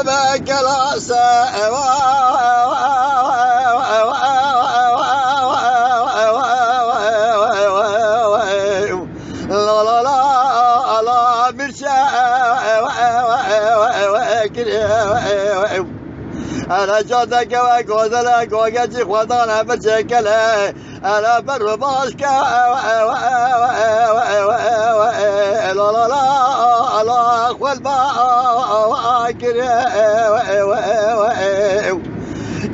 بكلاسة لا لا لا لا مرشا أنا جودك وقودلك وقجي خدانا بشكله أنا برباشك لا لا لا لا أخوال باكر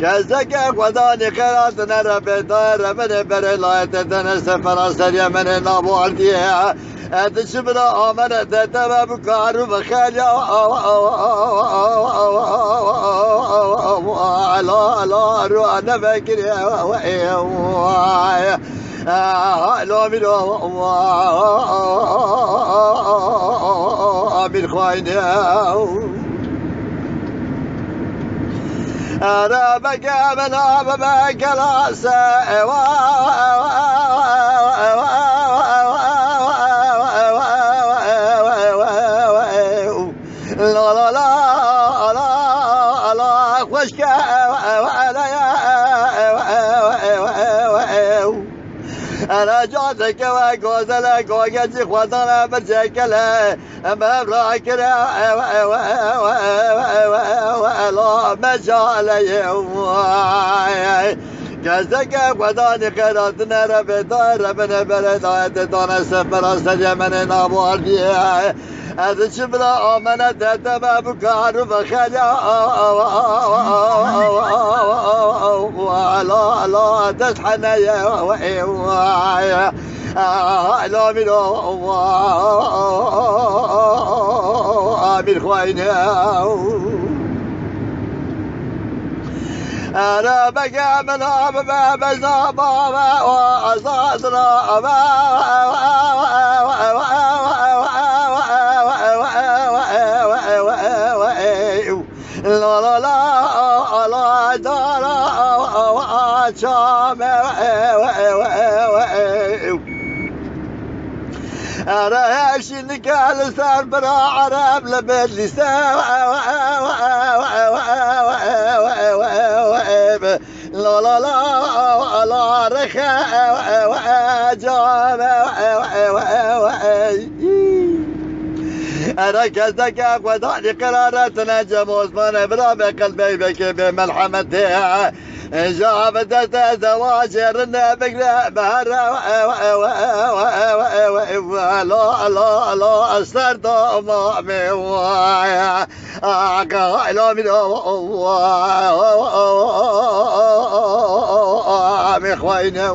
كازك خداني خيراتنا ربي دار من برلاية تنسى فراسر يمن نابو عرديها تشبنا آمنة تتبع بكار بخاليا لا لا روح نفكر لا من خاين أنا بقى من أبا كلاسة لا لا لا لا لا خشك أنا جاتك وقوزلك وقجي خواطنا بشكله أما براكرة لا مجالي كازك وداني خيراتنا ربي دار ربنا بلداية دانا سفر سجمن نابو عرديها هذا شبرا آمنة تتبع بكار بخليا لا لا تشحن يا لا من من خوينا أنا بقى من أبا بزابا وأصادنا لا لا لا لا دارا شام أنا هاشنك على سار برا عرب لبد لسان لا لا لا لا رخاء جام أنا كذاك وداني قراراتنا جموز من برا بقلبي بكي بملحمتها جابت زواجرنا بقرا بهرا لا لا لا استرد امامي لا من خوينا